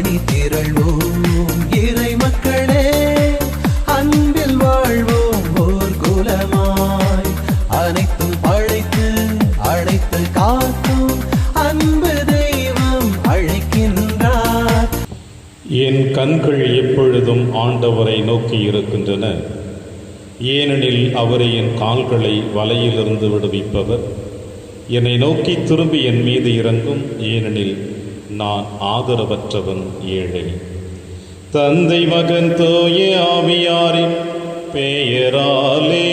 அணி திரள்வோம் இறை மக்களே, அன்பில் வாழ்வோம் ஓர் குலமாய். அனைத்தும் படைத்து அழைத்து காக்கும் அன்பு தெய்வம் அழைக்கின்றார். என் கண்கள் எப்பொழுதும் ஆண்டவரை நோக்கி இருக்கின்றன, ஏனெனில் அவரை என் கால்களை வலையிலிருந்து விடுவிப்பவர். என்னை நோக்கி திரும்பி என் மீது இறங்கும், ஏனெனில் நான் ஆதரவற்றவன், ஏழை. தந்தை மகன் தூய ஆவியாரின் பெயராலே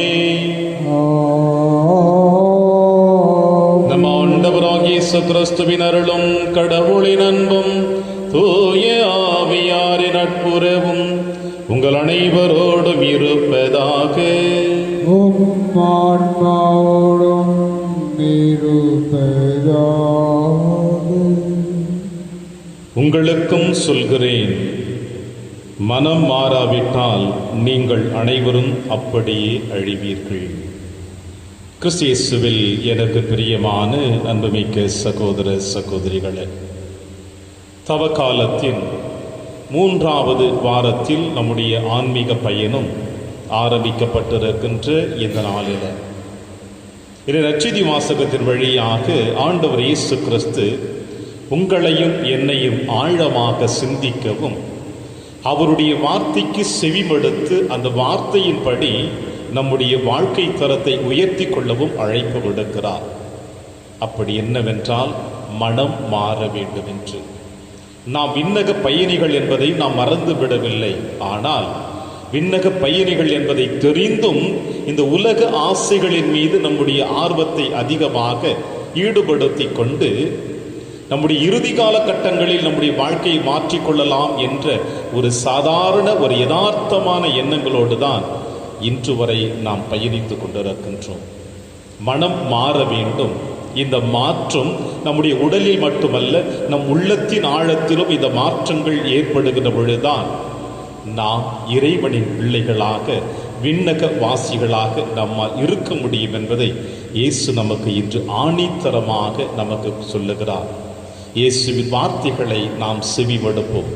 நம் ஆண்டவராகிய இயேசு கிறிஸ்துவின் அருளும் கடவுளின் அன்பும் தூய ஆவியாரின் நட்புறவும் உங்கள் அனைவரோடும் இருப்பதாக. உங்களுக்கும் சொல்கிறேன், மனம் மாறாவிட்டால் நீங்கள் அனைவரும் அப்படியே அழிவீர்கள். கிறிஸ்து இயேசுவில் எனக்கு பிரியமான அன்புமிக்க சகோதர சகோதரிகளே, தவக்காலத்தின் 3வது வாரத்தில் நம்முடைய ஆன்மீக பயணம் ஆரம்பிக்கப்பட்டிருக்கின்ற இந்த நாளில் இந்த நற்செய்தி வாசகத்தின் வழியாக ஆண்டவர் இயேசு கிறிஸ்து உங்களையும் என்னையும் ஆழமாக சிந்திக்கவும், அவருடைய வார்த்தைக்கு செவிமடுத்து அந்த வார்த்தையின்படி நம்முடைய வாழ்க்கை தரத்தை உயர்த்தி கொள்ளவும் அழைப்பு விடுக்கிறார். அப்படி என்னவென்றால், மனம் மாற வேண்டும் என்று. நாம் விண்ணக பயணிகள் என்பதை நாம் மறந்து விடவில்லை. ஆனால் விண்ணக பயணிகள் என்பதை தெரிந்தும் இந்த உலக ஆசைகளின் மீது நம்முடைய ஆர்வத்தை அதிகமாக ஈடுபடுத்தி கொண்டு நம்முடைய இறுதி காலகட்டங்களில் நம்முடைய வாழ்க்கையை மாற்றிக்கொள்ளலாம் என்ற ஒரு சாதாரண ஒரு யதார்த்தமான எண்ணங்களோடு தான் இன்று வரை நாம் பயணித்துக் கொண்டிருக்கின்றோம். மனம் மாற வேண்டும். இந்த மாற்றம் நம்முடைய உடலில் மட்டுமல்ல, நம் உள்ளத்தின் ஆழத்திலும் இந்த மாற்றங்கள் ஏற்படுகின்ற பொழுதுதான் நாம் இறைவனின் பிள்ளைகளாக, விண்ணக வாசிகளாக நம்மால் இருக்க முடியும் என்பதை இயேசு நமக்கு இன்று ஆணித்தரமாக நமக்கு சொல்லுகிறார். இயேசுவின் வார்த்தைகளை நாம் செவிமடுப்போம்.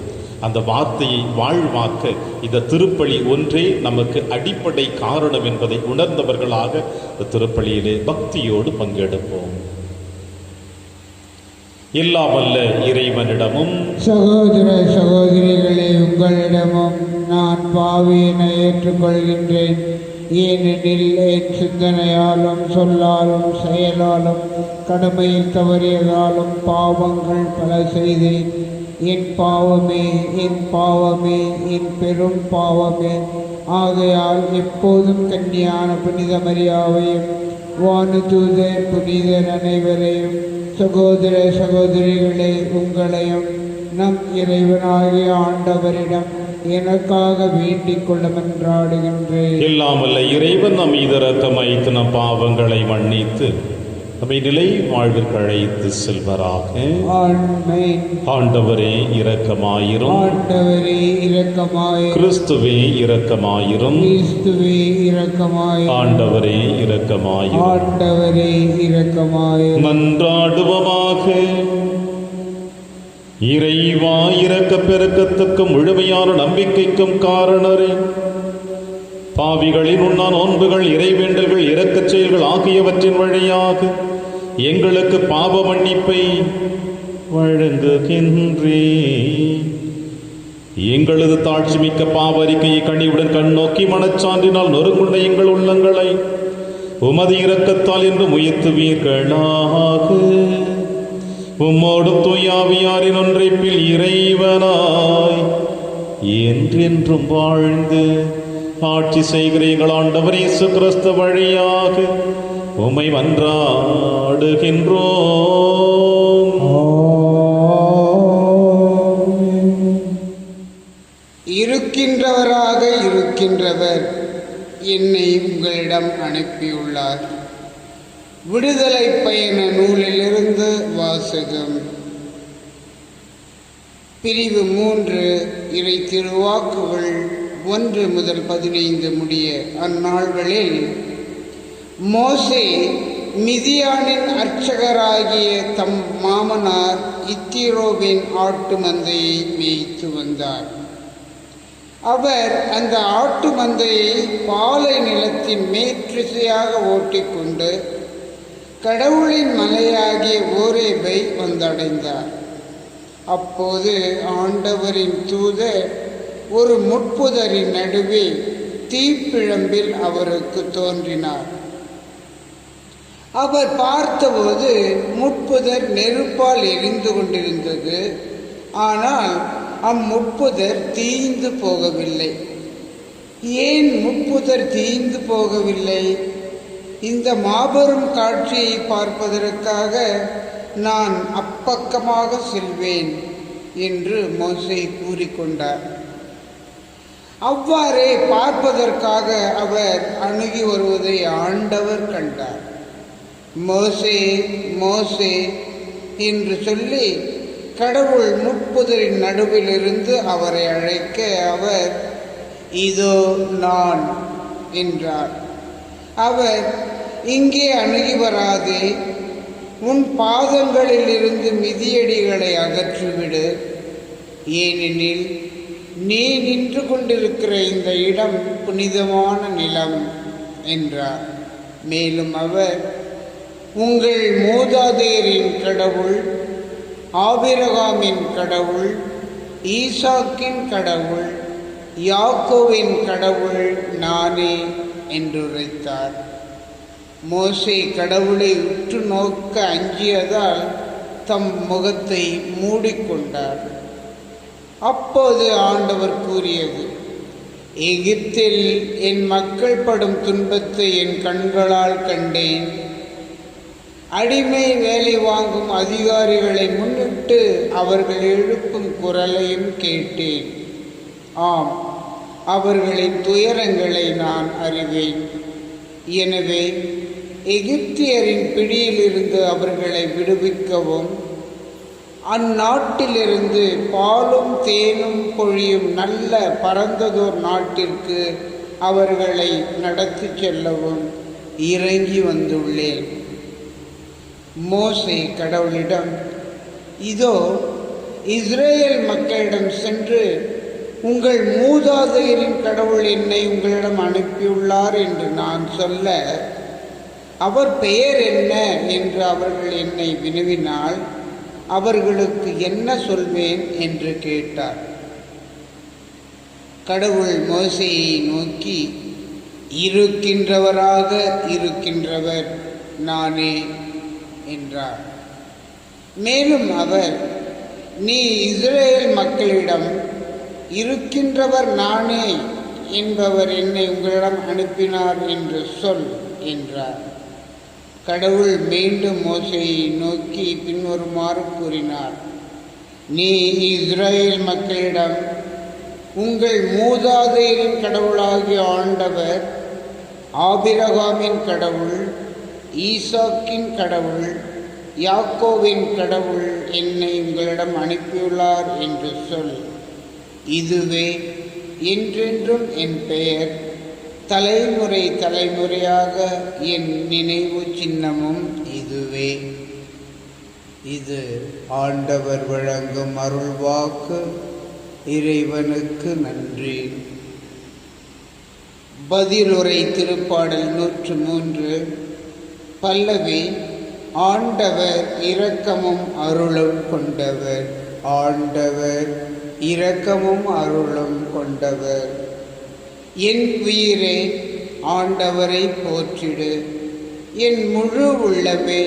அந்த வார்த்தையை வாழ்வாக்க இந்த திருப்பலி ஒன்றே நமக்கு அடிப்படை காரணம் என்பதை உணர்ந்தவர்களாக இந்த திருப்பலியிலே பக்தியோடு பங்கெடுப்போம். எல்லா வல்ல இறைவனிடமும் சகோதர சகோதரிகளே, உங்களிடமும் நான் பாவியினை ஏற்றுக்கொள்கின்றேன். ஏனெனில் என் சிந்தனையாலும் சொல்லாலும் செயலாலும் கடமையில் தவறியதாலும் பாவங்கள் பல செய்தேன். என் பாவமே, என் பாவமே, என் பெரும் பாவமே. ஆகையால் எப்போதும் கன்னியான புனித மரியாவையும் வானுதூதர் புனிதர் அனைவரையும், சகோதர சகோதரிகளே, உங்களையும் நம் இறைவனாகிய ஆண்டவரிடம் எனக்காக வேண்டிக் கொள்ள மன்றாடுகின்றேன். இல்லாமல்ல இறைவன் நம் மீது இரக்கமாய்த்து நம் பாவங்களை மன்னித்து நம்மை நிலை வாழ்விற்கு அழைத்து செல்வராக. ஆண்டவரே இரக்கமாயிரும். ஆண்டவரே இரக்கமாயிரும். கிறிஸ்துவே இரக்கமாயிரும். கிறிஸ்துவே இரக்கமாயிரும். ஆண்டவரே இரக்கமாயிரும். ஆண்டவரே இரக்கமாயிரும். மன்றாடுவோமாக. இறைவா, இரக்க பெருக்கத்துக்கும் முழுமையான நம்பிக்கைக்கும் காரணரே, பாவிகளின் உண்ணா நோன்புகள், இறைவேண்டல்கள், இரக்கச் செயல்கள் ஆகியவற்றின் வழியாக எங்களுக்கு பாவ மன்னிப்பை வழங்குகின்றே. எங்களது தாழ்ச்சி மிக்க பாவ அறிக்கையை கனிவுடன் கண்ணோக்கி மனச்சான்றினால் நொறுங்குண்ட எங்கள் உள்ளங்களை உமது இரக்கத்தால் என்று உயர்த்துவீர்களாக. உம்மோடும் தூயாவியாரின் ஒன்றைப்பில் இறைவனாய் என்றென்றும் வாழ்ந்து ஆட்சி செய்கிற எங்கள் ஆண்டவர் இயேசு கிறிஸ்து வழியாக உம்மை மன்றாடுகின்றோம். இருக்கின்றவராக இருக்கின்றவர் என்னை உங்களிடம் அனுப்பியுள்ளார். விடுதலை பயண நூலிலிருந்து வாசகம். பிரிவு 3. இறை திருவாக்குகள் 1 முதல் 15 முடிய. அந்நாள்களில் மோசே மிதியானின் அர்ச்சகராகிய தம் மாமனார் இத்திரோவின் ஆட்டு மந்தையை மேய்த்து வந்தார். அவர் அந்த ஆட்டு மந்தையை பாலை நிலத்தின் மேற்றிசையாக ஓட்டிக்கொண்டு கடவுளின் மலையாகிய ஓரேபை வந்தடைந்தார். அப்போது ஆண்டவரின் தூதர் ஒரு முட்புதரின் நடுவே தீப்பிழம்பில் அவருக்கு தோன்றினார். அவர் பார்த்தபோது முட்புதர் நெருப்பால் எரிந்து கொண்டிருந்தது. ஆனால் அம்முட்புதர் தீய்ந்து போகவில்லை. ஏன் முட்புதர் தீய்ந்து போகவில்லை? இந்த மாபெரும் காட்சியை பார்ப்பதற்காக நான் அப்பக்கமாக செல்வேன் என்று மோசே கூறிக்கொண்டார். அவ்வாறே பார்ப்பதற்காக அவர் அணுகி வருவதை ஆண்டவர் கண்டார். மோசே மோசே என்று சொல்லி கடவுள் முட்புதரின் நடுவிலிருந்து அவரை அழைக்க அவர் இதோ நான் என்றார். அவர் இங்கே அணுகி வராதே, உன் பாதங்களில் இருந்து மிதியடிகளை அகற்றிவிடு, ஏனெனில் நீ நின்று கொண்டிருக்கிற இந்த இடம் புனிதமான நிலம் என்றார். மேலும் அவர் உங்கள் மூதாதையரின் கடவுள், ஆபிரகாமின் கடவுள், ஈசாக்கின் கடவுள், யாக்கோவின் கடவுள் நானே என்றுரைத்தார். மோசே கடவுளை உற்று நோக்க அஞ்சியதால் தம் முகத்தை மூடிக்கொண்டார். அப்போது ஆண்டவர் கூறியது, எகிப்தில் என் மக்கள் படும் துன்பத்தை என் கண்களால் கண்டேன். அடிமை வேலை வாங்கும் அதிகாரிகளை முன்னிட்டு அவர்கள் எழுப்பும் குரலையும் கேட்டேன். ஆம், அவர்களின் துயரங்களை நான் அறிவேன். எனவே எகிப்தியரின் பிடியிலிருந்து அவர்களை விடுவிக்கவும், அந்நாட்டிலிருந்து பாலும் தேனும் பொழியும் நல்ல பரந்ததோர் நாட்டிற்கு அவர்களை நடத்தி செல்லவும் இறங்கி வந்துள்ளேன். மோசே கடவுளிடம், இதோ இஸ்ரேல் மக்களிடம் சென்று உங்கள் மூதாதையரின் கடவுள் என்னை உங்களிடம் அனுப்பியுள்ளார் என்று நான் சொல்ல, அவர் பெயர் என்ன என்று அவர்கள் என்னை வினவினால் அவர்களுக்கு என்ன சொல்வேன் என்று கேட்டார். கடவுள் மோசேயை நோக்கி, இருக்கின்றவராக இருக்கின்றவர் நானே என்றார். மேலும் அவர், நீ இஸ்ரேல் மக்களிடம் இருக்கின்றவர் நானே என்பவர் என்னை உங்களிடம் அனுப்பினார் என்று சொல் என்றார். கடவுள் மீண்டும் மோசேயை நோக்கி பின்வருமாறு கூறினார், நீ இஸ்ரேல் மக்களிடம் உங்கள் மூதாதையரின் கடவுளாகிய ஆண்டவர், ஆபிரகாமின் கடவுள், ஈசாக்கின் கடவுள், யாக்கோவின் கடவுள் என்னை உங்களிடம் அனுப்பியுள்ளார் என்று சொல். இதுவே என்றென்றும் என் பெயர், தலைமுறை தலைமுறையாக என் நினைவு சின்னமும் இதுவே. இது ஆண்டவர் வழங்கும் அருள்வாக்கு. இறைவனுக்கு நன்றி. பதிலுரை திருப்பாடல் 103. பல்லவி. ஆண்டவர் இரக்கமும் அருளும் கொண்டவர். ஆண்டவர் இரக்கமும் அருளும் கொண்டவர். என் உயிரே ஆண்டவரை போற்றிடு, என் முழு உள்ளமே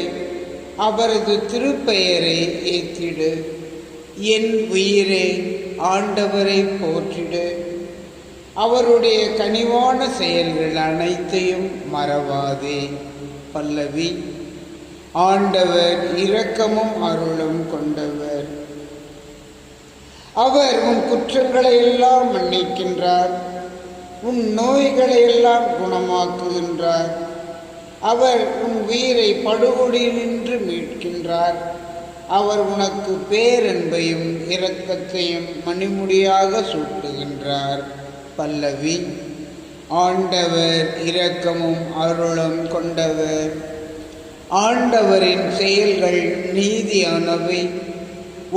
அவரது திருப்பெயரை ஏத்திடு. என் உயிரே ஆண்டவரை போற்றிடு, அவருடைய கனிவான செயல்கள் அனைத்தையும் மறவாதே. பல்லவி. ஆண்டவர் இரக்கமும் அருளும் கொண்டவர். அவர் உன் குற்றங்களை எல்லாம் மன்னிக்கின்றார், உன் நோய்களை எல்லாம் குணமாக்குகின்றார். அவர் உன் உயிரை படுகொடியினின்று மீட்கின்றார். அவர் உனக்கு பேரன்பையும் இரக்கத்தையும் மணிமுடியாக சூட்டுகின்றார். பல்லவி. ஆண்டவர் இரக்கமும் அருளும் கொண்டவர். ஆண்டவரின் செயல்கள் நீதியானவை.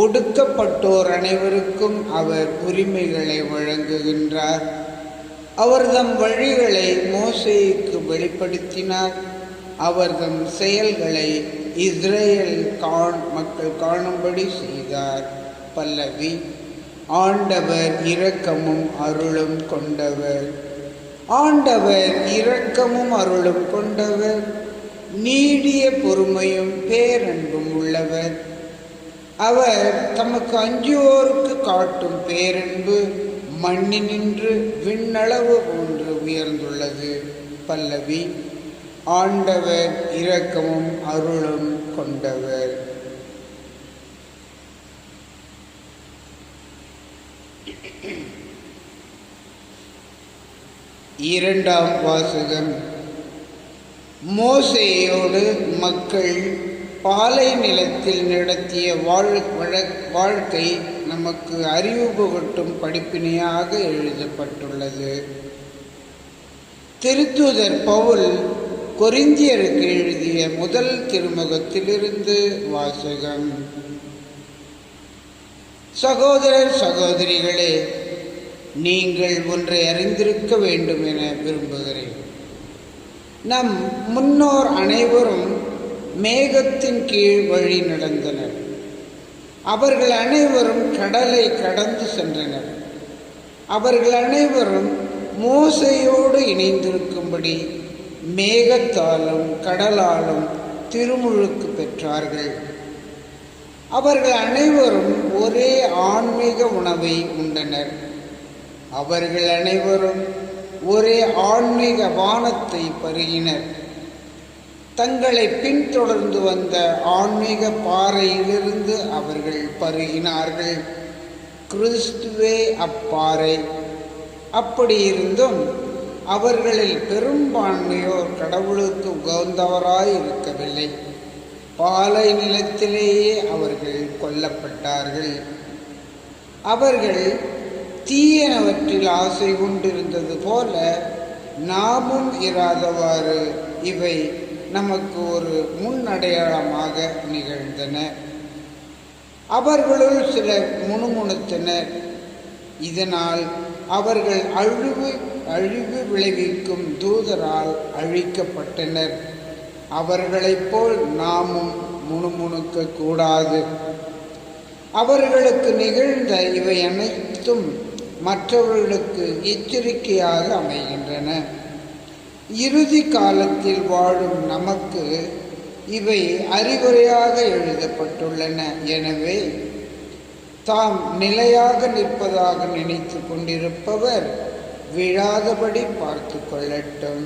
ஒடுக்கப்பட்டோர் அனைவருக்கும் அவர் உரிமைகளை வழங்குகின்றார். அவர் தம் வழிகளை மோசேக்கு வெளிப்படுத்தினார். அவர் தம் செயல்களை இஸ்ரேல் மக்கள் காணும்படி செய்தார். பல்லவி. ஆண்டவர் இரக்கமும் அருளும் கொண்டவர். ஆண்டவர் இரக்கமும் அருளும் கொண்டவர், நீடிய பொறுமையும் பேரன்பும் உள்ளவர். அவர் தமக்கு அஞ்சுவோருக்கு காட்டும் பேரன்பு மண்ணினின்று விண்ணளவு போன்று உயர்ந்துள்ளது. பல்லவி. ஆண்டவர் இரக்கமும் அருளும் கொண்டவர். இரண்டாம் வாசகம். மோசேயோடு மக்கள் பாலை நிலத்தில் நடத்திய வாழ்க்கை நமக்கு அறிவு புகட்டும் படிப்பினையாக எழுதப்பட்டுள்ளது. திருத்தூதர் பவுல் கொரிந்தியருக்கு எழுதிய முதல் திருமுகத்திலிருந்து வாசகம். சகோதரர் சகோதரிகளே, நீங்கள் ஒன்றை அறிந்திருக்க வேண்டும் என விரும்புகிறேன். நம் முன்னோர் அனைவரும் மேகத்தின் கீழ் வழி நடந்தனர். அவர்கள் அனைவரும் கடலை கடந்து சென்றனர். அவர்கள் அனைவரும் மோசேயோடு இணைந்திருக்கும்படி மேகத்தாலும் கடலாலும் திருமுழுக்கு பெற்றார்கள். அவர்கள் அனைவரும் ஒரே ஆன்மீக உணவை உண்டனர். அவர்கள் அனைவரும் ஒரே ஆன்மீக வானத்தை பருகினர். தங்களை பின்தொடர்ந்து வந்த ஆன்மீக பாறையிலிருந்து அவர்கள் பருகினார்கள். கிறிஸ்துவே அப்பாறை. அப்படியிருந்தும் அவர்களில் பெரும்பான்மையோர் கடவுளுக்கு உகந்தவராய் இருக்கவில்லை. பாலை நிலத்திலேயே அவர்கள் கொல்லப்பட்டார்கள். அவர்கள் தீயனவற்றில் ஆசை கொண்டிருந்தது போல நாமும் இராதவாறு இவை நமக்கு ஒரு முன்னடையாளமாக நிகழ்ந்தன. அவர்களுள் சிலர் முணுமுணுத்தனர். இதனால் அவர்கள் அழிவு விளைவிக்கும் தூதரால் அழிக்கப்பட்டனர். அவர்களைப் போல் நாமும் முணுமுணுக்க கூடாது. அவர்களுக்கு நிகழ்ந்த இவை அனைத்தும் மற்றவர்களுக்கு எச்சரிக்கையாக அமைகின்றன. இறுதி காலத்தில் வாழும் நமக்கு இவை அறிவுரையாக எழுதப்பட்டுள்ளன. எனவே தாம் நிலையாக நிற்பதாக நினைத்து கொண்டிருப்பவர் விழாதபடி பார்த்து கொள்ளட்டும்.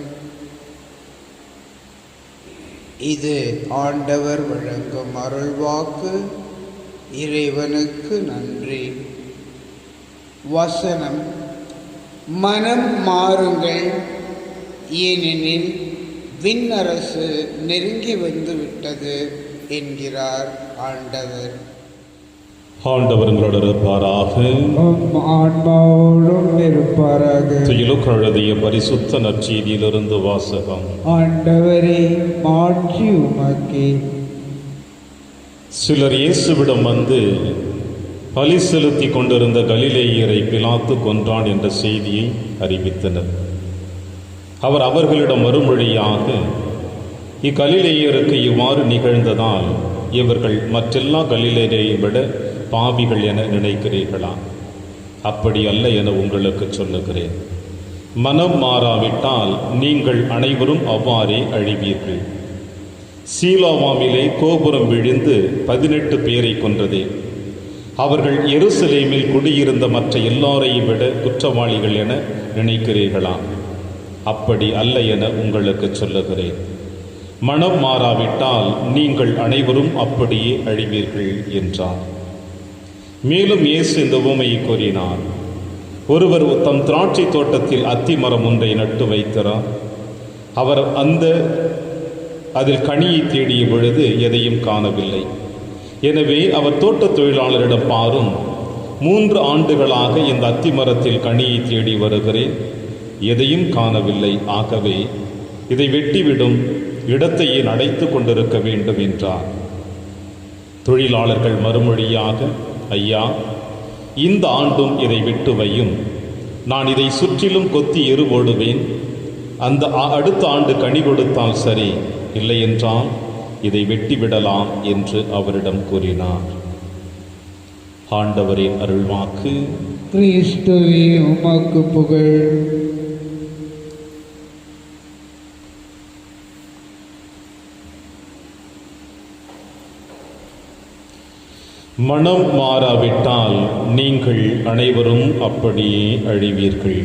இது ஆண்டவர் வழங்கும் அருள்வாக்கு. இறைவனுக்கு நன்றி. வசனம். மனம் மாறுங்கள், ஏனெனில் விண்ணரசு நெருங்கி வந்து விட்டது என்கிறார் ஆண்டவர். ஆண்டவர் உங்களோடு இருப்பாராக. ஆன்மாவோடும் இருப்பாராக. எழுதிய பரிசுத்த நற்செய்தியிலிருந்து வாசகம். ஆண்டவரே, மாட்சி உமக்கே. சிலர் இயேசுவிடம் வந்து பலி செலுத்தி கொண்டிருந்த கலிலேயரை பிலாத்து கொன்றான் என்ற செய்தியை அறிவித்தனர். அவர் அவர்களிடம் மறுமொழியாக, இக்கலிலேயருக்கு இவ்வாறு நிகழ்ந்ததால் இவர்கள் மற்றெல்லா கலிலேயரை விட பாவிகள் என நினைக்கிறீர்களா? அப்படி அல்ல என உங்களுக்கு சொல்லுகிறேன். மனம் மாறாவிட்டால் நீங்கள் அனைவரும் அவ்வாறே அழிவீர்கள். சீலோவாமிலே கோபுரம் விழுந்து 18 பேரை கொன்றதே, அவர்கள் எருசலேமில் குடியிருந்த மற்ற எல்லாரையும் விட குற்றவாளிகள் என நினைக்கிறீர்களா? அப்படி அல்ல என உங்களுக்கு சொல்லுகிறேன். மனம் மாறாவிட்டால் நீங்கள் அனைவரும் அப்படியே அழிவீர்கள் என்றார். மேலும் இயேசு இந்த உவமையை கூறினார். ஒருவர் தம் திராட்சை தோட்டத்தில் அத்தி மரம் ஒன்றை நட்டு வைத்தார். அவர் அதில் கனியை தேடிய பொழுது எதையும் காணவில்லை. எனவே அவர் தோட்டத் தொழிலாளரிடம், பாரும், 3 ஆண்டுகளாக இந்த அத்தி மரத்தில் கனியை தேடி வருகிறேன், எதையும் காணவில்லை. ஆகவே இதை வெட்டிவிடும், இடத்தை ஏன் அடைத்து கொண்டிருக்க வேண்டும் என்றார். தொழிலாளர்கள் மறுமொழியாக, ஐயா, இந்த ஆண்டும் இதை விட்டு வையும், நான் இதை சுற்றிலும் கொத்தி எரு போடுவேன், அந்த அடுத்த ஆண்டு கனி கொடுத்தால் சரி, இல்லை என்றால் இதை வெட்டிவிடலாம் என்று அவரிடம் கூறினார். ஆண்டவரின் அருள்வாக்கு. கிறிஸ்துவே உமக்கு புகழ். மனம் மாறாவிட்டால் நீங்கள் அனைவரும் அப்படியே அழிவீர்கள்.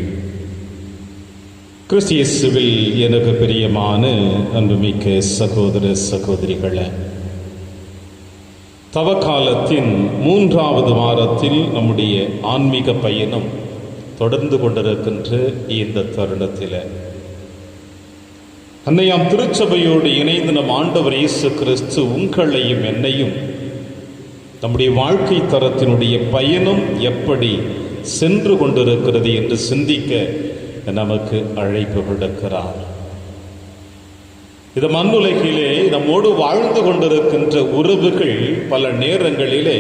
கிறிஸ்து இயேசுவில் எனக்கு பிரியமான அன்புமிக்க சகோதர சகோதரிகளே, தவக்காலத்தின் 3வது வாரத்தில் நம்முடைய ஆன்மீக பயணம் தொடர்ந்து கொண்டிருக்கின்ற இந்த தருணத்தில் அன்னையாம் திருச்சபையோடு இணைந்து நம் ஆண்டவர் இயேசு கிறிஸ்து உங்களையும் என்னையும் நம்முடைய வாழ்க்கை தரத்தினுடைய பயணம் எப்படி சென்று கொண்டிருக்கிறது என்று சிந்திக்க நமக்கு அழைப்பு விடுக்கிறார். இந்த மண்ணுலகிலே நம்மோடு வாழ்ந்து கொண்டிருக்கின்ற உறவுகள் பல நேரங்களிலே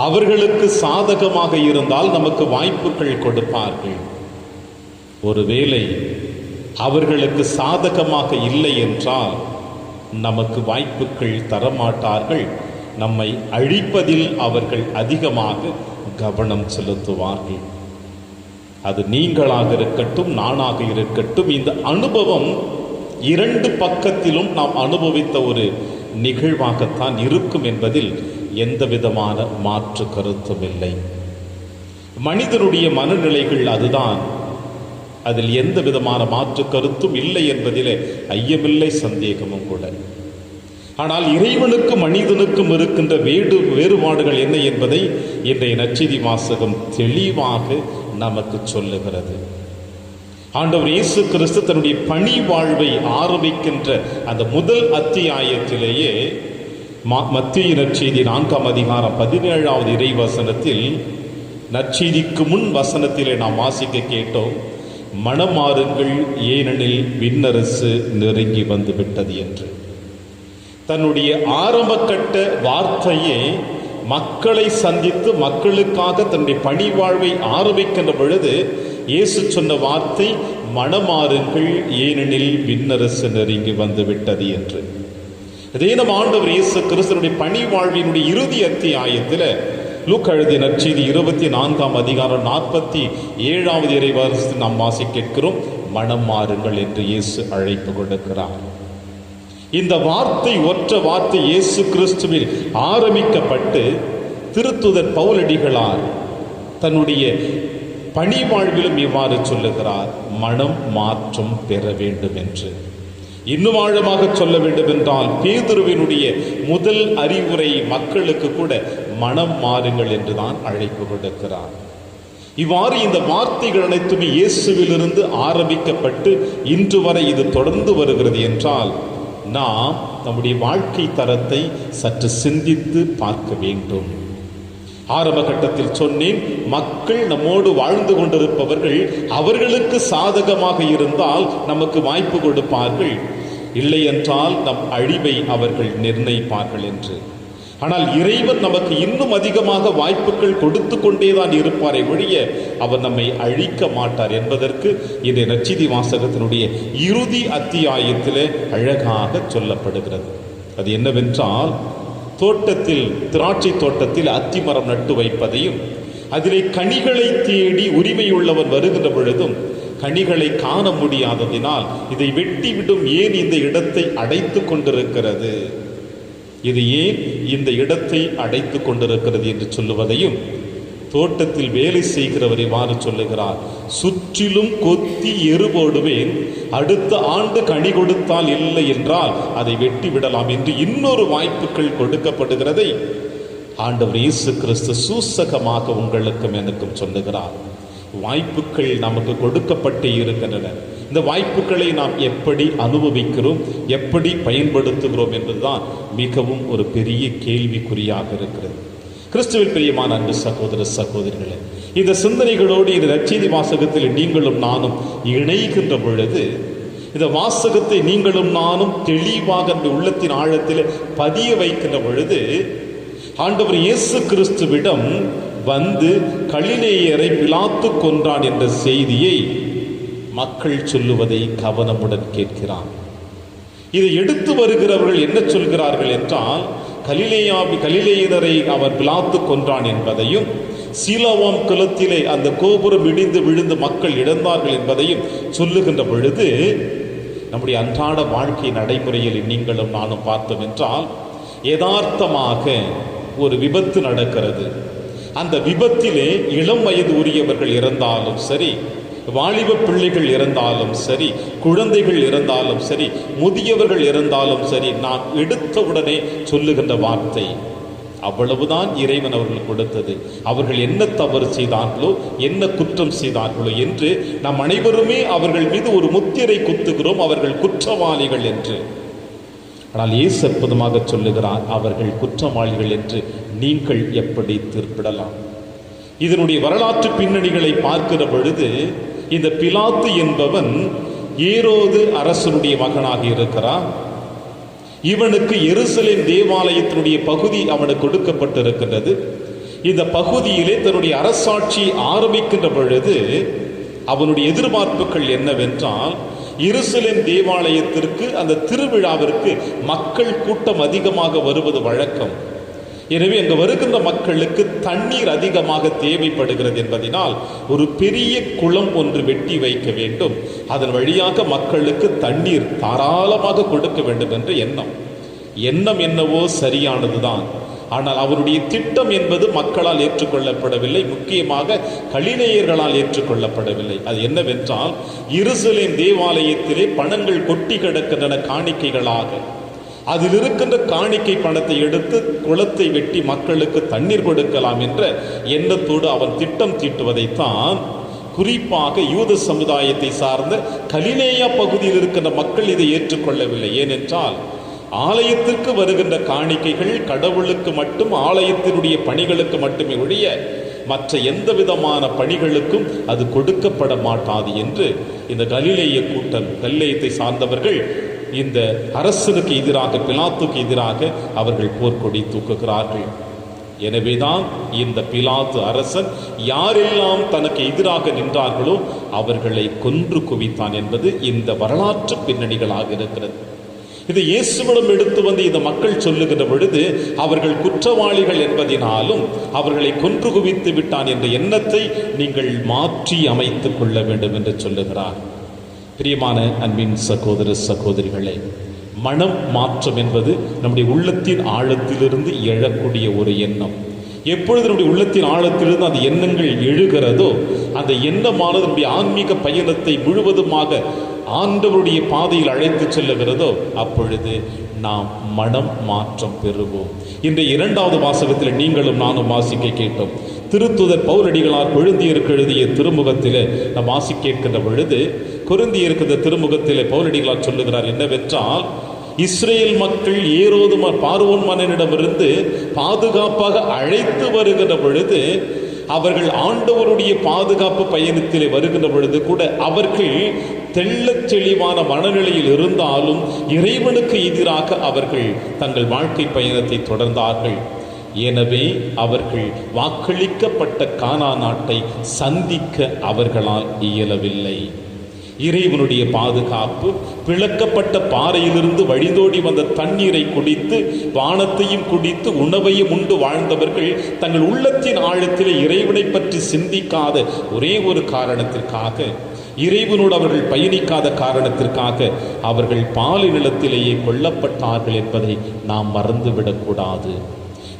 அவர்களுக்கு சாதகமாக இருந்தால் நமக்கு வாய்ப்புகள் கொடுப்பார்கள். ஒருவேளை அவர்களுக்கு சாதகமாக இல்லை என்றால் நமக்கு வாய்ப்புகள் தரமாட்டார்கள். நம்மை அழிப்பதில் அவர்கள் அதிகமாக கவனம் செலுத்துவார்கள். அது நீங்களாக இருக்கட்டும், நானாக இருக்கட்டும், இந்த அனுபவம் 2 பக்கத்திலும் நாம் அனுபவித்த ஒரு நிகழ்வாகத்தான் இருக்கும் என்பதில் எந்த விதமான மாற்று கருத்தும் இல்லை. மனிதனுடைய மனநிலைகள் அதுதான், அதில் எந்த விதமான மாற்று கருத்தும் இல்லை என்பதிலே ஐயமில்லை, சந்தேகமும் கூட. ஆனால் இறைவனுக்கும் மனிதனுக்கும் இருக்கின்ற வேறுபாடுகள் என்ன என்பதை இன்றைய நற்செய்தி வாசகம் தெளிவாக நமக்கு சொல்லுகிறது. ஆண்டவர் இயேசு கிறிஸ்து தன்னுடைய பணி வாழ்வை ஆரம்பிக்கின்ற அந்த முதல் அத்தியாயத்திலேயே மத்தேயு நற்செய்தி 4ஆம் அதிகாரம் 17வது இறைவசனத்தில், நற்செய்திக்கு முன் வசனத்திலே நாம் வாசிக்க கேட்டோம், மனம் மாறுங்கள் ஏனெனில் விண்ணரசு நெருங்கி வந்து விட்டது என்று. தன்னுடைய ஆரம்ப கட்ட வார்த்தையே மக்களை சந்தித்து மக்களுக்காக தன்னுடைய பணி வாழ்வை ஆரம்பிக்கின்ற பொழுது இயேசு சொன்ன வார்த்தை மனமாறுங்கள் ஏனெனில் விண்ணரசு நெருங்கி வந்து விட்டது என்று. இதே நம் ஆண்டவர் இயேசு கிறிஸ்துவினுடைய பணி வாழ்வினுடைய இறுதி அத்தியாயத்தில் லூக்கா எழுதிய நற்செய்தி 24ஆம் அதிகாரம் 47வது இறைவசனத்தில் நாம் வாசிக்க கேட்கிறோம், மனம் மாறுங்கள் என்று இயேசு அழைப்பு கொடுக்கிறார். இந்த வார்த்தை, ஒற்ற வார்த்தை இயேசு கிறிஸ்துவில் ஆரம்பிக்கப்பட்டு திருத்துதர் பவுலடிகளார் தன்னுடைய பணி வாழ்விலும் இவ்வாறு சொல்லுகிறார், மனம் மாற்றம் பெற வேண்டும் என்று. இன்னும் ஆழமாக சொல்ல வேண்டும் என்றால் பேதுருவினுடைய முதல் அறிவுரை மக்களுக்கு கூட மனம் மாறுங்கள் என்றுதான் அழைப்பு கொடுக்கிறார். இவ்வாறு இந்த வார்த்தைகள் அனைத்துமே இயேசுவிலிருந்து ஆரம்பிக்கப்பட்டு இன்று வரை இது தொடர்ந்து வருகிறது என்றால் நாம் நம்முடைய வாழ்க்கை தரத்தை சற்று சிந்தித்து பார்க்க வேண்டும். ஆரம்ப கட்டத்தில் சொன்னேன், மக்கள் நம்மோடு வாழ்ந்து கொண்டிருப்பவர்கள் அவர்களுக்கு சாதகமாக இருந்தால் நமக்கு வாய்ப்பு கொடுப்பார்கள், இல்லை என்றால் நம் அழிவை அவர்கள் நிர்ணயிப்பார்கள் என்று. ஆனால் இறைவன் நமக்கு இன்னும் அதிகமாக வாய்ப்புகள் கொடுத்து கொண்டேதான் இருப்பாரை ஒழிய அவர் நம்மை அழிக்க மாட்டார் என்பதற்கு இந்த நற்செய்தி வாசகத்தினுடைய இறுதி அத்தியாயத்திலே அழகாக சொல்லப்படுகிறது. அது என்னவென்றால், தோட்டத்தில், திராட்சை தோட்டத்தில் அத்திமரம் நட்டு வைப்பதையும் அதிலே கனிகளை தேடி உரிமையுள்ளவன் வருகின்ற பொழுதும் கனிகளை காண முடியாததினால் இதை வெட்டிவிடும், ஏன் இந்த இடத்தை அடைத்து கொண்டிருக்கிறது, இது ஏன் இந்த இடத்தை அடைத்து கொண்டிருக்கிறது என்று சொல்லுவதையும், தோட்டத்தில் வேலை செய்கிறவர் இவ்வாறு சொல்லுகிறார், சுற்றிலும் கொத்தி எரு போடுவேன், அடுத்த ஆண்டு கனி கொடுத்தால் இல்லை என்றால் அதை வெட்டி விடலாம் என்று இன்னொரு வாய்ப்புகள் கொடுக்கப்படுகிறதை ஆண்டவர் இயேசு கிறிஸ்து சூசகமாக உங்களுக்கும் எனக்கும் சொல்லுகிறார். வாய்ப்புகள் நமக்கு கொடுக்கப்பட்டே இருக்கின்றன. இந்த வாய்ப்புகளை நாம் எப்படி அனுபவிக்கிறோம், எப்படி பயன்படுத்துகிறோம் என்பதுதான் மிகவும் ஒரு பெரிய கேள்விக்குறியாக இருக்கிறது. கிறிஸ்துவில் பிரியமான அன்பு சகோதர சகோதரிகளே, இந்த சிந்தனைகளோடு இந்த நற்செய்தி வாசகத்தில் நீங்களும் நானும் இணைகின்ற பொழுது இந்த வாசகத்தை நீங்களும் நானும் தெளிவாக அந்த உள்ளத்தின் ஆழத்தில் பதிய வைக்கின்ற பொழுது, ஆண்டவர் இயேசு கிறிஸ்துவிடம் வந்து கலிலேயரை பிலாத்து கொன்றான் என்ற செய்தியை மக்கள் சொல்லுவதை கவனமுடன் கேட்கிறான். இதை எடுத்து வருகிறவர்கள் என்ன சொல்கிறார்கள் என்றால், கலிலேயரை அவர் பிலாத்து கொன்றான் என்பதையும், சீலோவாம் குளத்திலே அந்த கோபுரம் இடிந்து விழுந்து மக்கள் இழந்தார்கள் என்பதையும் சொல்லுகின்ற பொழுது, நம்முடைய அன்றாட வாழ்க்கை நடைமுறையில் நீங்களும் நானும் பார்த்தோம் என்றால், யதார்த்தமாக ஒரு விபத்து நடக்கிறது. அந்த விபத்திலே இளம் வயது உரியவர்கள் இறந்தாலும் சரி, வாலிப பிள்ளைகள் இறந்தாலும் சரி, குழந்தைகள் இறந்தாலும் சரி, முதியவர்கள் இறந்தாலும் சரி, நான் எடுத்தவுடனே சொல்லுகின்ற வார்த்தை, அவ்வளவுதான் இறைவன் அவர்கள் கொடுத்தது. அவர்கள் என்ன தவறு செய்தார்களோ, என்ன குற்றம் செய்தார்களோ என்று நாம் அனைவருமே அவர்கள் மீது ஒரு முத்திரை குத்துகிறோம், அவர்கள் குற்றவாளிகள் என்று. ஆனால் இயேசு அற்புதமாக சொல்லுகிறார், அவர்கள் குற்றவாளிகள் என்று நீங்கள் எப்படி தீர்ப்பிடலாம்? இதனுடைய வரலாற்று பின்னணிகளை பார்க்கிற பொழுது, இந்த பிலாத்து என்பவன் ஏரோது அரசனுடைய மகனாக இருக்கிறான். இவனுக்கு எருசலேம் தேவாலயத்தினுடைய பகுதி அவனுக்கு கொடுக்கப்பட்டிருக்கின்றது. இந்த பகுதியிலே தன்னுடைய அரசாட்சி ஆரம்பிக்கின்ற பொழுது அவனுடைய எதிர்பார்ப்புகள் என்னவென்றால், எருசலேம் தேவாலயத்திற்கு அந்த திருவிழாவிற்கு மக்கள் கூட்டம் அதிகமாக வருவது வழக்கம். எனவே அங்கு வருகின்ற மக்களுக்கு தண்ணீர் அதிகமாக தேவைப்படுகிறது என்பதனால் ஒரு பெரிய குளம் ஒன்று வெட்டி வைக்க வேண்டும், அதன் வழியாக மக்களுக்கு தண்ணீர் தாராளமாக கொடுக்க வேண்டும் என்ற எண்ணம் என்னவோ சரியானதுதான். ஆனால் அவருடைய திட்டம் என்பது மக்களால் ஏற்றுக்கொள்ளப்படவில்லை, முக்கியமாக கலிலேயர்களால் ஏற்றுக்கொள்ளப்படவில்லை. அது என்னவென்றால், எருசலேம் தேவாலயத்திலே பணங்கள் கொட்டி கிடக்கின்றன காணிக்கைகளாக. அதில் இருக்கின்ற காணிக்கை பணத்தை எடுத்து குளத்தை வெட்டி மக்களுக்கு தண்ணீர் கொடுக்கலாம் என்ற எண்ணத்தோடு அவன் திட்டம் தீட்டுவதைத்தான் குறிப்பாக யூத சமுதாயத்தை சார்ந்த கலிலேயா பகுதியில் இருக்கின்ற மக்கள் இதை ஏற்றுக்கொள்ளவில்லை. ஏனென்றால் ஆலயத்திற்கு வருகின்ற காணிக்கைகள் கடவுளுக்கு மட்டும், ஆலயத்தினுடைய பணிகளுக்கு மட்டுமே ஒழிய மற்ற எந்த விதமான பணிகளுக்கும் அது கொடுக்கப்பட மாட்டாது என்று இந்த கலிலேய கூட்டம், கலிலேயத்தை சார்ந்தவர்கள் இந்த அரசனுக்கு எதிராக, பிலாத்துக்கு எதிராக அவர்கள் போர்க்கொடி தூக்குகிறார்கள். எனவேதான் இந்த பிலாத்து அரசன் யாரெல்லாம் தனக்கு எதிராக நின்றார்களோ அவர்களை கொன்று குவித்தான் என்பது இந்த வரலாற்று பின்னணிகளாக இருக்கிறது. இதை இயேசுவிடம் எடுத்து வந்து இந்த மக்கள் சொல்லுகின்ற பொழுது, அவர்கள் குற்றவாளிகள் என்பதினாலும் அவர்களை கொன்று குவித்து விட்டான் என்ற எண்ணத்தை நீங்கள் மாற்றி அமைத்துக் கொள்ள வேண்டும் என்று சொல்லுகிறார். பிரியமான அன்பின் சகோதர சகோதரிகளே, மனம் மாற்றம் என்பது நம்முடைய உள்ளத்தின் ஆழத்திலிருந்து எழக்கூடிய ஒரு எண்ணம். எப்பொழுது நம்முடைய உள்ளத்தின் ஆழத்திலிருந்து அந்த எண்ணங்கள் எழுகிறதோ, அந்த எண்ணமானது நம்முடைய ஆன்மீக பயணத்தை முழுவதுமாக ஆண்டவருடைய பாதையில் அழைத்து செல்லுகிறதோ, அப்பொழுது நாம் மனம் மாற்றம் பெறுவோம். இன்றைய 2வது வாசகத்தில் நீங்களும் நானும் வாசிக்க கேட்டோம். திருத்துதர் பவுலடிகளார் கொரிந்தியருக்கு எழுதிய திருமுகத்தில் நாம் வாசிக்க கேட்கின்ற பொழுது, கொரிந்தியருக்கு திருமுகத்தில் பவுலடிகளார் சொல்லுகிறார் என்னவென்றால், இஸ்ரேல் மக்கள் ஏரோது பார்வோன் மன்னனிடமிருந்து பாதுகாப்பாக அழைத்து வருகின்ற பொழுது, அவர்கள் ஆண்டவருடைய பாதுகாப்பு பயணத்திலே வருகின்ற பொழுது கூட அவர்கள் தெள்ளத் தெளிவான மனநிலையில் இருந்தாலும் இறைவனுக்கு எதிராக அவர்கள் தங்கள் வாழ்க்கை பயணத்தை தொடர்ந்தார்கள். எனவே அவர்கள் வாக்களிக்கப்பட்ட கானான் நாட்டை சந்திக்க அவர்களால் இயலவில்லை. இறைவனுடைய பாதுகாப்பு, பிளக்கப்பட்ட பாறையிலிருந்து வழிந்தோடி வந்த தண்ணீரை குடித்து, வானத்தையும் குடித்து, உணவையும் உண்டு வாழ்ந்தவர்கள் தங்கள் உள்ளத்தின் ஆழத்திலே இறைவனை பற்றி சிந்திக்காத ஒரே ஒரு காரணத்திற்காக, இறைவனோடு அவர்கள் பயணிக்காத காரணத்திற்காக அவர்கள் பாலை நிலத்திலேயே கொல்லப்பட்டார்கள் என்பதை நாம் மறந்துவிடக்கூடாது.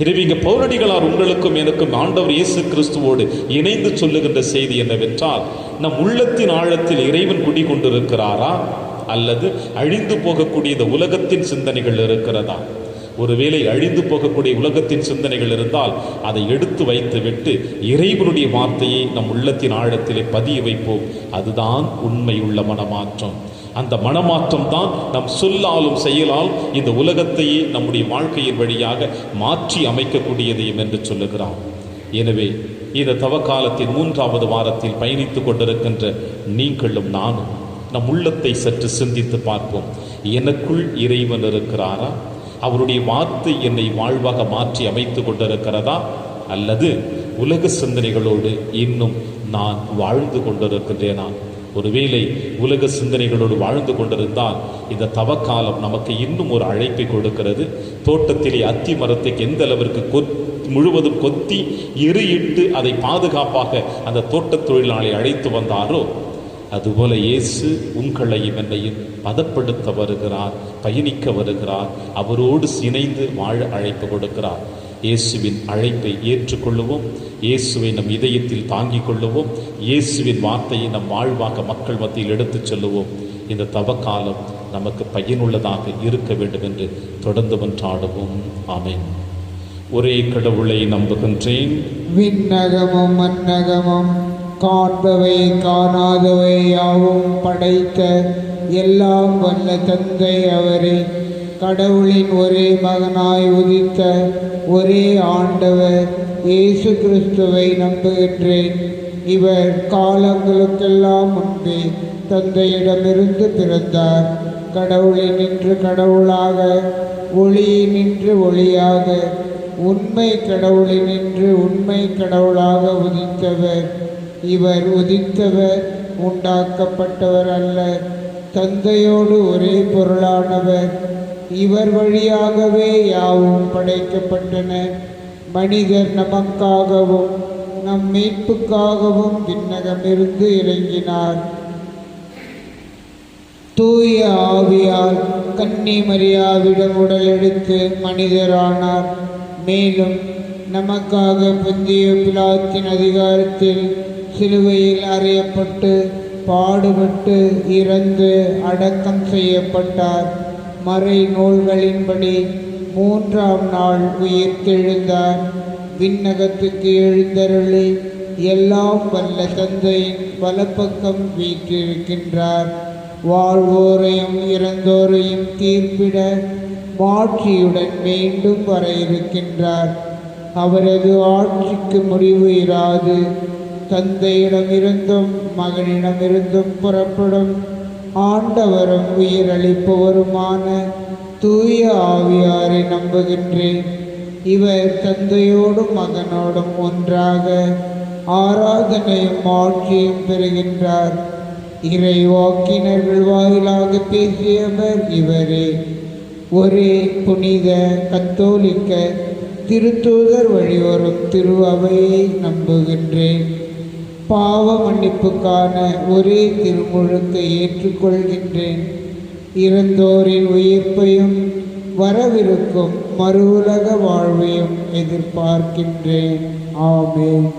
எனவே இங்கே பவுலடிகளார் உங்களுக்கும் எனக்கும் ஆண்டவர் இயேசு கிறிஸ்துவோடு இணைந்து சொல்லுகின்ற செய்தி என்னவென்றால், நம் உள்ளத்தின் ஆழத்தில் இறைவன் குடிகொண்டிருக்கிறாரா, அல்லது அழிந்து போகக்கூடிய இந்த உலகத்தின் சிந்தனைகள் இருக்கிறதா? ஒருவேளை அழிந்து போகக்கூடிய உலகத்தின் சிந்தனைகள் இருந்தால் அதை எடுத்து வைத்துவிட்டு இறைவனுடைய வார்த்தையை நம் உள்ளத்தின் ஆழத்திலே பதிய வைப்போம். அதுதான் உண்மையுள்ள மனமாற்றம். அந்த மனமாற்றம் தான் நம் சொல்லாலும் செயலால் இந்த உலகத்தையே நம்முடைய வாழ்க்கையின் வழியாக மாற்றி அமைக்கக்கூடியதையும் என்று சொல்லுகிறார். எனவே இந்த தவக்காலத்தின் 3வது வாரத்தில் பயணித்துக் கொண்டிருக்கின்ற நீங்களும் நானும் நம் உள்ளத்தை சற்று சிந்தித்து பார்ப்போம். எனக்குள் இறைவன் இருக்கிறாரா? அவருடைய வார்த்தை என்னை வாழ்வாக மாற்றி அமைத்து கொண்டிருக்கிறதா? அல்லது உலக சிந்தனைகளோடு இன்னும் நான் வாழ்ந்து கொண்டிருக்கின்றேனா? ஒருவேளை உலக சிந்தனைகளோடு வாழ்ந்து கொண்டிருந்தால் இந்த தவக்காலம் நமக்கு இன்னும் ஒரு அழைப்பை கொடுக்கிறது. தோட்டத்திலே அத்தி மரத்தை எந்த அளவிற்கு முழுவதும் கொத்தி எரியிட்டு அதை பாதுகாப்பாக அந்த தோட்டத் தொழிலாளி அழைத்து வந்தாரோ, அதுபோல இயேசு உங்களையும் என்னையும் பதப்படுத்த வருகிறார், பயணிக்க வருகிறார், அவரோடு இணைந்து வாழ அழைப்பு கொடுக்கிறார். இயேசுவின் அழைப்பை ஏற்றுக்கொள்ளுவோம், இயேசுவை நம் இதயத்தில் தாங்கிக் கொள்ளுவோம், இயேசுவின் வார்த்தையை நம் வாழ்வாக மக்கள் மத்தியில் எடுத்துச் செல்லுவோம். இந்த தவக்காலம் நமக்கு பயனுள்ளதாக இருக்க வேண்டும் என்று தொடர்ந்து மன்றாடுவோம். ஆமென். ஒரே கடவுளை நம்புகின்றேன். விண்ணகமும் மன்னகமும் காண்பவை காணாதவை யாவும் படைத்த எல்லாம் வல்ல தந்தை அவரே, கடவுளின் ஒரே மகனாய் உதித்த ஒரே ஆண்டவர் இயேசு கிறிஸ்துவை நம்புகின்றேன். இவர் காலங்களுக்கெல்லாம் முன்பே தந்தையிடமிருந்து பிறந்தார். கடவுளினின்று கடவுளாக, ஒளியினின்று ஒளியாக, உண்மை கடவுளினின்று உண்மை கடவுளாக உதித்தவர். இவர் உதித்தவர், உண்டாக்கப்பட்டவர் அல்ல, தந்தையோடு ஒரே பொருளானவர். இவர் வழியாகவே யாவும் படைக்கப்பட்டன. மனிதர் நமக்காகவும் நம் மீட்புக்காகவும் விண்ணகமிருந்து இறங்கினார். தூய ஆவியால் கன்னி மரியாவிடம் உடல் எடுத்து மனிதரானார். மேலும் நமக்காக பொந்திய பிலாத்தின் அதிகாரத்தில் சிலுவையில் அறையப்பட்டு பாடுபட்டு இறந்து அடக்கம் செய்யப்பட்டார். மறை நூல்களின்படி 3ஆம் நாள் உயிர்த்தெழுந்தார். விண்ணகத்துக்கு எழுந்தருளி எல்லாம் வல்ல தந்தையின் வலப்பக்கம் வீற்றிருக்கின்றார். வாழ்வோரையும் இறந்தோரையும் தீர்ப்பிட மாட்சியுடன் மீண்டும் வர இருக்கின்றார். அவரது ஆட்சிக்கு முடிவு இராது. தந்தையிடமிருந்தும் மகனிடமிருந்தும் புறப்படும் ஆண்டவரும் உயிரளிப்பவருமான தூய ஆவியாரை நம்புகின்றேன். இவர் தந்தையோடும் மகனோடும் ஒன்றாக ஆராதனையும் ஆட்சியும் பெறுகின்றார். இறைவாக்கினர்கள் வாயிலாக பேசியவர் இவரே. ஒரே புனித கத்தோலிக்க திருத்தூதர் வழிவரும் திரு அவையை நம்புகின்றேன். பாவ மன்னிப்புக்கான ஒரே திருமுழுக்கை ஏற்றுக்கொள்கின்றேன். இறந்தோரின் உயிர்ப்பையும் வரவிருக்கும் மறு உலக வாழ்வையும் எதிர்பார்க்கின்றேன். ஆமென்.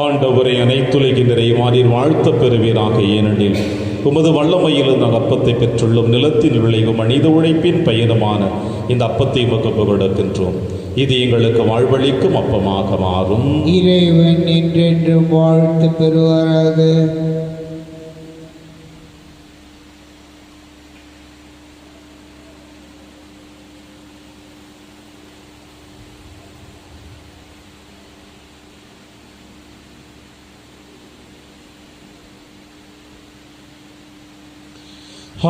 ஆண்டவரை அனைத்துலகின் நிறைவானில் வாழ்த்த பெறுவீராக. ஏனெனில் உமது வல்லமையில் இந்த அப்பத்தை பெற்றுள்ளோம். நிலத்தின் விளைவு மனித உழைப்பின் பயணமான இந்த அப்பத்தை உமக்கு புகழ்கின்றோம். இது எங்களுக்கு வாழ்வளிக்கும் அப்பமாக மாறும். இறைவன் என்றென்றும் வாழ்த்து பெறுவாராக.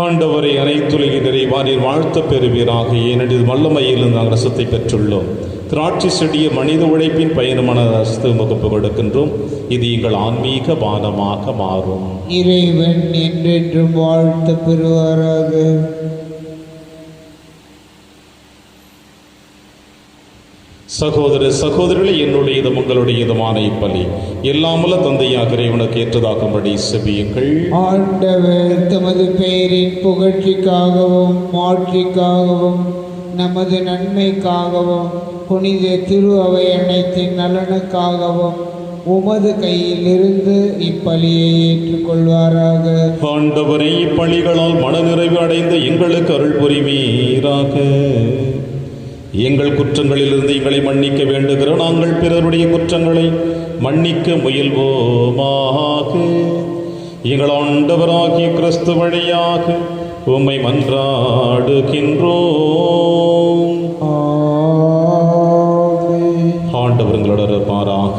ஆண்டவரை அனைத்துலகின் நிறைவானில் வாழ்த்த பெறுவீராக. ஏனெனில் வல்லமையில் நாங்கள் ரசத்தை பெற்றுள்ளோம். திராட்சை செடிய மனித உழைப்பின் பயணமான ரசத்தை உமக்கு புகழ்கின்றோம். இது எங்கள் ஆன்மீக பானமாக மாறும். இறைவன் என்றென்றும் வாழ்த்து பெறுவாராக. சகோதர சகோதரிகளை, என்னுடையதும் உங்களுடையதுமான இப்பலி எல்லாமல்ல தந்தையாக இறைவனுக்கு ஏற்றதாகும்படி செபியுங்கள். ஆண்டவர் தமது பெயரின் புகழ்ச்சிக்காகவும் மாட்சிக்காகவும் நமது நன்மைக்காகவும் புனித திரு அவை அனைத்தின் நலனுக்காகவும் உமது கையில் இருந்து இப்பலியை ஏற்றுக்கொள்வாராக. ஆண்டவரை, இப்பலிகளால் மனநிறைவு அடைந்த எங்களுக்கு அருள் புரிவீராக. எங்கள் குற்றங்களிலிருந்து எங்களை மன்னிக்க வேண்டுகிற நாங்கள் பிறருடைய குற்றங்களை மன்னிக்க முயல்வோமாக. எங்கள் ஆண்டவராகிய கிறிஸ்து வழியாக உம்மை மன்றாடுகின்றோம். ஆண்டவர் எங்களோடு இருப்பாராக.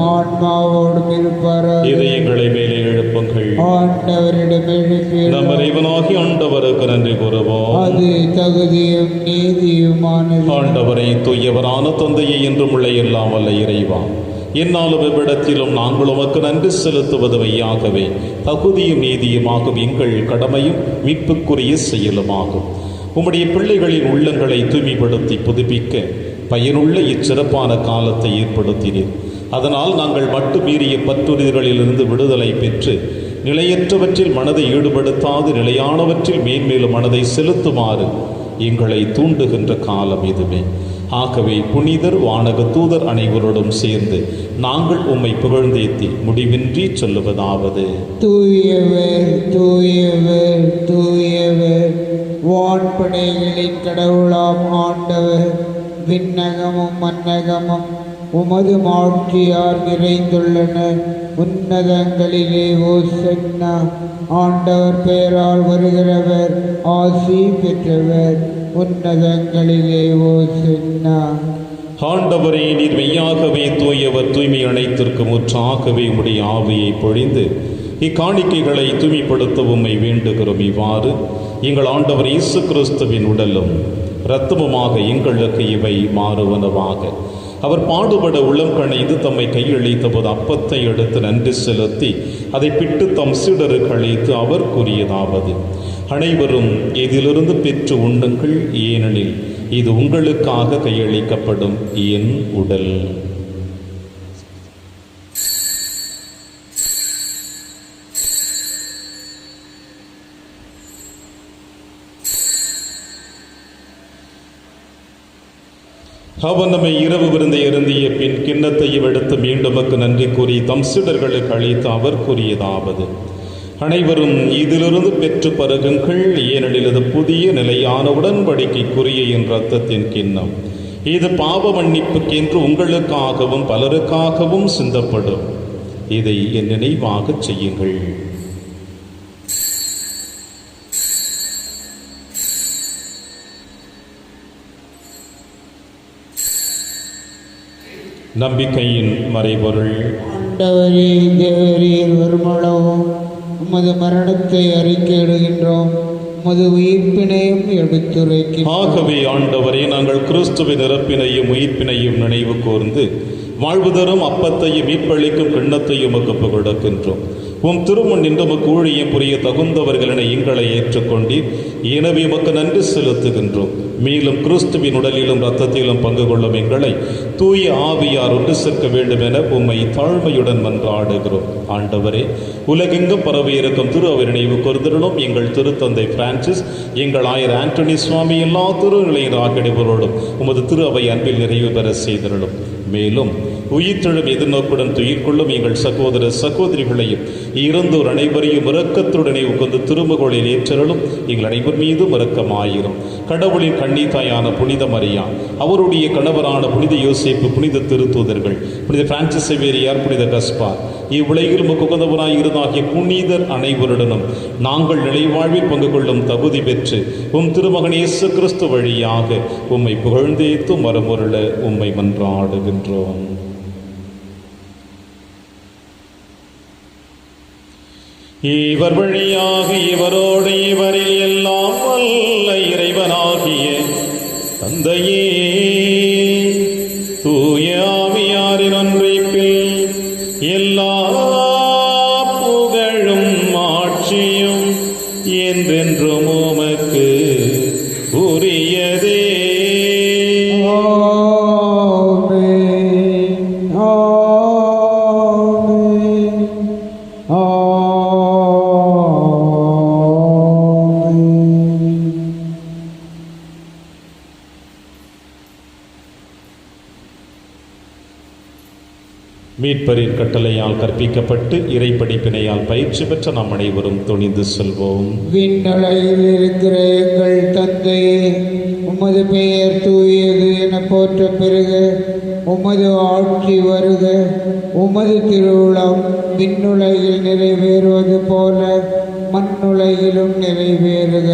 ஆன்மாவோடும் இருப்பாராக. இதயங்களை மேலே எழுப்புங்கள். ஆண்டவரிடம் எழுப்பி நம் இறைவனாகிய ஆண்டவருக்கு நன்றி கூறுவோம். அது தகுதியும் நீதியுமானது. ஆண்டவரை தூயவரான தந்தையை என்றும் உள்ள எல்லாம் வல்ல இறைவா, என்னாலும் இவ்விடத்திலும் நாங்கள் உமக்கு நன்றி செலுத்துவது மையாகவே தகுதியும் நீதியுமாகும் எங்கள் கடமையும் மீட்புக்குரிய செயலுமாகும். உம்முடைய பிள்ளைகளின் உள்ளங்களை தூய்மைப்படுத்தி புதுப்பிக்க பயனுள்ள இச்சிறப்பான காலத்தை ஏற்படுத்தினீர். அதனால் நாங்கள் மட்டுமீறிய பற்றுறுதிகளிலிருந்து விடுதலை பெற்று நிலையற்றவற்றில் மனதை ஈடுபடுத்தாது நிலையானவற்றில் மேன்மேலும் மனதை செலுத்துமாறு எங்களை தூண்டுகின்ற காலம் இதுவே. ஆகவே புனிதர் வானக தூதர் அனைவரோடும் சேர்ந்து நாங்கள் உம்மை புகழ்ந்தேத்தி முடிவின்றி சொல்லுவதாவது: தூயவர் தூயவர் தூயவர், வான்படைகளின் கடவுளாம் ஆண்டவர், விண்ணகமும் மன்னகமும் உமது மாட்சியால் நிறைந்துள்ளன. உன்னதங்களிலே ஓசன்னா. ஆண்டவர் பெயரால் வருகிறவர் ஆசி பெற்றவர். உன்னதங்களிலே ஓசன்னா. ஆண்டவரே, நீர் மெய்யாகவே தூயவர், தூய்மை அனைத்திற்கும் ஊற்றாகவே உம்முடைய ஆவியை பொழிந்து இக்காணிக்கைகளை தூய்மைப்படுத்த உம்மை வேண்டுகிறோம். இவ்வாறு எங்கள் ஆண்டவர் இயேசு கிறிஸ்துவின் உடலும் இரத்தமுமாக எங்களுக்கு இவை மாறுவனவாக. அவர் பாடுபட உள்ளம் கணைந்து தம்மை கையளித்த போது அப்பத்தை எடுத்து நன்றி செலுத்தி அதை பிட்டு தம் சீடருக்கு அளித்து அவர் கூறியதாவது: அனைவரும் இதிலிருந்து பெற்று உண்ணுங்கள், ஏனெனில் இது உங்களுக்காக கையளிக்கப்படும் என் உடல். அவர் நம்மை இரவு விருந்தை அருந்திய பின் கிண்ணத்தையும் எடுத்து மீண்டும் நன்றி கூறி தம் சீடர்களுக்கு அளித்து அவர் கூறியதாவது: அனைவரும் இதிலிருந்து பெற்று பருகுங்கள், ஏனெனில் இது புதிய நிலையான உடன்படிக்கைக்குரிய என் இரத்தத்தின் கிண்ணம். இது பாவ மன்னிப்புக்கென்று உங்களுக்காகவும் பலருக்காகவும் சிந்தப்படும். இதை என் நினைவாக செய்யுங்கள். நம்பிக்கையின் மறைபொருள். ஆண்டவரே, தேவரீர் வருமளவும் உமது மரணத்தை அறிக்கையிடுகின்றோம், உமது உயிர்ப்பினையும் எடுத்துரைக்கின்றோம். ஆகவே ஆண்டவரே, நாங்கள் கிறிஸ்துவின் இறப்பினையும் உயிர்ப்பினையும் நினைவு கூர்ந்து வாழ்வு தரும் அப்பத்தையும் மீட்பளிக்கும் கிண்ணத்தையும் உமக்கு கொடுக்கின்றோம். உம் திருமண் நின்று உமக்கு ஊழியம் புரிய தகுந்தவர்கள் என எங்களை ஏற்றுக்கொண்டீர். எனவே உமக்கு நன்றி செலுத்துகின்றோம். மேலும் கிறிஸ்துவின் உடலிலும் இரத்தத்திலும் பங்கு கொள்ளும் எங்களை தூய ஆவியார் ஒன்று சேர்க்க வேண்டும் என உம்மை தாழ்மையுடன் மன்றாடுகிறோம். ஆண்டவரே, உலகெங்கும் பரவி இருக்கும் திரு அவை நினைவு கூர்ந்திடலும். எங்கள் திருத்தந்தை பிரான்சிஸ், எங்கள் ஆயர் ஆண்டனி சுவாமி எல்லா திருநிலையராக இடைவரோடும் உமது திரு அவை அன்பில் நிறைவு பெற செய்திடலும். மேலும் உயிர்த்தெழும் எதிர்நோக்குடன் துயிர் கொள்ளும் எங்கள் சகோதர சகோதரிகளையும் இறந்தோர் அனைவரையும் இரக்கத்துடனே உகந்து திருமகளில் ஏற்றலும். எங்கள் அனைவர் மீதும் இரக்கமாயிரும். கடவுளின் கன்னித்தாயான புனித மரியா, அவருடைய கணவரான புனித யோசேப்பு, புனித திருத்தூதர்கள், புனித பிரான்சிஸ் சேவேரியார், புனித கஸ்பார், இவ்வுலகில் உகந்தவராய் இருந்தாகிய புனிதர் அனைவருடனும் நாங்கள் நிலைவாழ்வில் பங்கு கொள்ளும் தகுதி பெற்று உம் திருமகன் இயேசு கிறிஸ்து வழியாக உம்மை புகழ்ந்தேத்து மரமுருள உம்மை மன்றாடுகின்றோம். இவர் வழியாக இவரோடு இவரில் எல்லாம் வல்ல இறைவனாகிய தந்தையே, தூய ஆவியாரின் ஒன்றிப்பில் எல்லா புகழும் ஆட்சியும் என்றென்றும் உமக்கு உரியதே. மீட்பரின் கட்டளையால் கற்பிக்கப்பட்டு இறைப்படிப்பினையால் பயிற்சி பெற்ற நாம் அனைவரும் துணிந்து செல்வோம். விண்ணுலகில் இருக்கிற எங்கள் தந்தையே, உமது பெயர் தூயது என போற்ற பெறுக. உமது ஆட்சி வருக. உமது திருவுளம் விண்ணுலகில் நிறைவேறுவது போல மண்ணுலகிலும் நிறைவேறுக.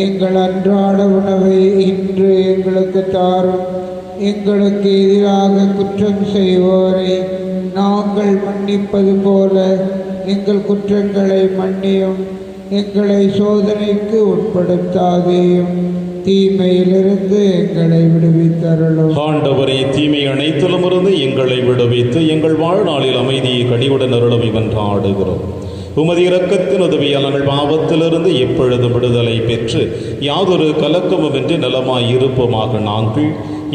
எங்கள் அன்றாட உணவை இன்று எங்களுக்கு தாரும். எங்களுக்கு எதிராக குற்றம் செய்வோரை நாங்கள் மன்னிப்பது போல எங்கள் குற்றங்களை மன்னியும். எங்களை சோதனைக்கு உட்படுத்தாதேயும், தீமையிலிருந்து எங்களை விடுவித்தருளும். ஆண்டவரே, தீமை அனைத்திலும் இருந்து எங்களை விடுவித்து எங்கள் வாழ்நாளில் அமைதியை கனிவுடன் அருளவை வென்றாடுகிறோம். உமது இரக்கத்தின் உதவியால் நாங்கள் பாவத்திலிருந்து எப்பொழுதும் விடுதலை பெற்று யாதொரு கலக்கமுமின்றி நலமாய் இருப்போமாக நாங்கள்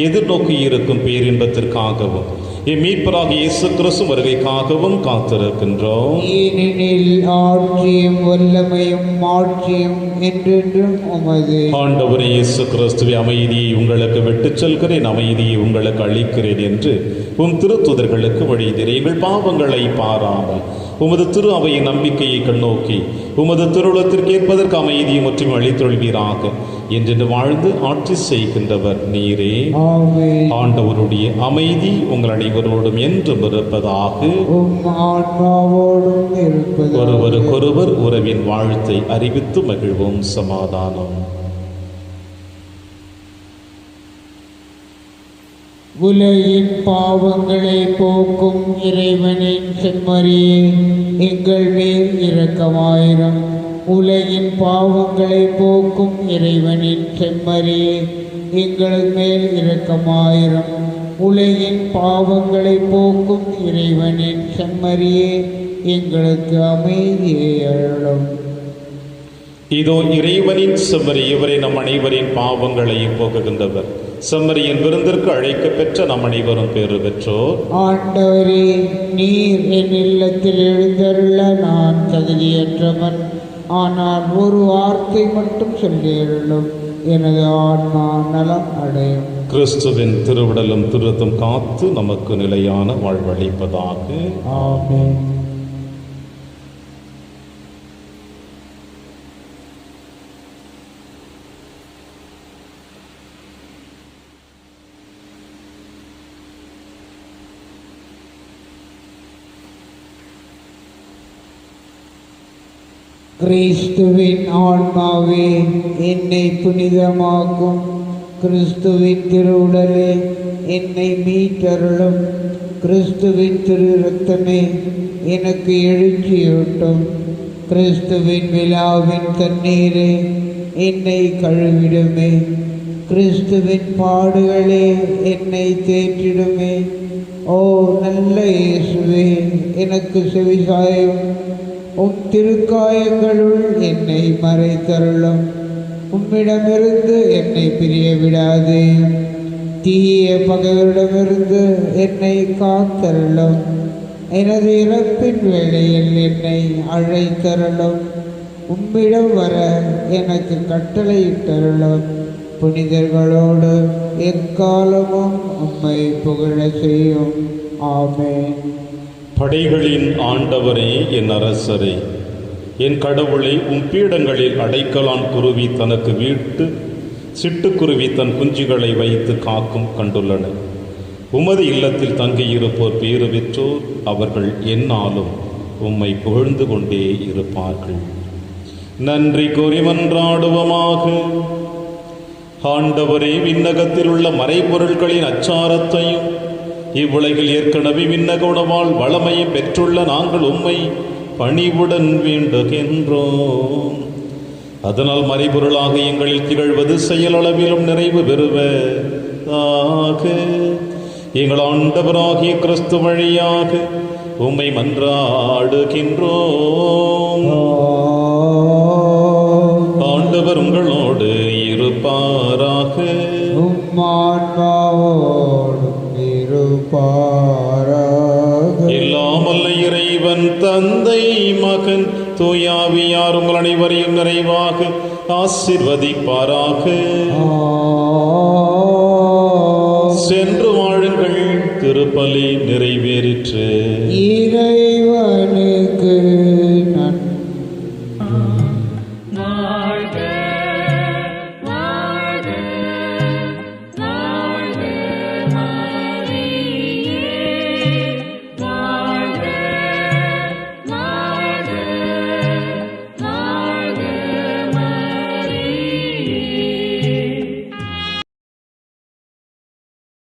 எதிர்நோக்கி இருக்கும் பேரின்பத்திற்காகவும் மீட்பராக இயேசு கிறிஸ்து வருகைக்காகவும் காத்திருக்கின்றோம். ஏனெனில் ஆட்சியும் வல்லமையும் மாட்சியும் என்றென்றும் உமது. ஆண்டவரே இயேசு கிறிஸ்துவே, அமைதியை உங்களுக்கு விட்டுச் செல்கிறேன், அமைதியை உங்களுக்கு அளிக்கிறேன் என்று உம் திருத்துதர்களுக்கு வழிதீர். எங்கள் பாவங்களை பாராமல் உமது திரு அவையின் நம்பிக்கையை கண்ணோக்கி உமது திருவுளத்திற்கு ஏற்பதற்கு அமைதியை மற்றும் அளித்தொழிவீராக என்று வாழ்ந்து ஆட்சி செய்கின்றவர் நீரே. ஆண்டவருடைய அமைதி உங்கள் அனைவரோடும் என்றும் இருப்பதாக. ஒருவருக்கொருவர் உறவின் வாழ்த்தை அறிவித்து மகிழ்வோம். சமாதானம். உலகின் பாவங்களை போக்கும் இறைவனின் செம்மறியே, எங்கள் மேல் இரக்கமாயிரம். உலகின் பாவங்களை போக்கும் இறைவனின் செம்மறியே, எங்கள் மேல் இரக்கமாயிரம். உலகின் பாவங்களை போக்கும் இறைவனின் செம்மறியே, எங்களுக்கு அமைதியை அருளும். இதோ இறைவனின் செம்மறி, இவரை நம் அனைவரின் பாவங்களை போக்குகின்றவர். செம்மறியின் விருந்திற்கு அழைக்க பெற்ற நம் அனைவரும் பேறு பெற்றோர். ஆண்டவரே, நீர் என் இல்லத்தில் எழுந்தருள நான் தகுதியற்றவன். ஆனால் ஒரு வார்த்தை மட்டும் சொல்லியருளும், எனது ஆன்மா நலம் அடையும். கிறிஸ்துவின் திருவிடலும் திருத்தும் காத்து நமக்கு நிலையான வாழ்வளிப்பதாக. ஆமென். கிறிஸ்துவின் ஆன்மாவே, என்னை புனிதமாக்கும். கிறிஸ்துவின் திருவுடலே, என்னை மீட்டருளும். கிறிஸ்துவின் திரு இரத்தமே, எனக்கு எழுச்சியூட்டும். கிறிஸ்துவின் விழாவின் தண்ணீரே, என்னை கழுவிடுமே. கிறிஸ்துவின் பாடுகளே, என்னை தேற்றிடுமே. ஓ நல்ல இயேசுவே, எனக்கு செவிசாயும். உம் திருக்காயங்களுள் என்னை மறைத்தருளும். உம்மிடமிருந்து என்னை பிரிய விடாதே. தீய பகைவரிடமிருந்து என்னை காத்தருளும். எனது இறப்பின் வேளையில் என்னை அழைத்தருளும். உம்மிடம் வர எனக்கு கட்டளையிட்டருளும். புனிதர்களோடு எக்காலமும் உம்மை புகழ செய்யும். ஆமென். படைகளின் ஆண்டவரே, என் அரசரே, என் கடவுளை, உம் பீடங்களில் அடைக்கலான் குருவி தனக்கு வீட்டு சிட்டுக்குருவி தன் குஞ்சுகளை வைத்து காக்கும் கண்டுள்ளன. உமது இல்லத்தில் தங்கியிருப்போர் பேறு பெற்றோர், அவர்கள் எந்நாளும் உம்மை புகழ்ந்து கொண்டே இருப்பார்கள். நன்றி கூறி மன்றாடுவோமாக. ஆண்டவரே, விண்ணகத்தில் உள்ள மறைபொருட்களின் அச்சாரத்தையும் இவ்வுலகில் ஏற்கனவே விண்ணக உணவால் வளமையும் பெற்றுள்ள நாங்கள் உம்மை பணிவுடன் வேண்டுகின்றோம். அதனால் மறைபொருளாக எங்களில் திகழ்வது செயலளவிலும் நிறைவு பெறுவதாக. எங்கள் ஆண்டவராகிய கிறிஸ்து வழியாக உம்மை மன்றாடுகின்றோம். ஆண்டவர் உங்களோடு இருப்பாராக. எல்லாமல்ல இறைவன் தந்தை, மகன், தூயாவியார் உங்கள் அனைவரையும் நிறைவாக ஆசீர்வதிப்பாராக.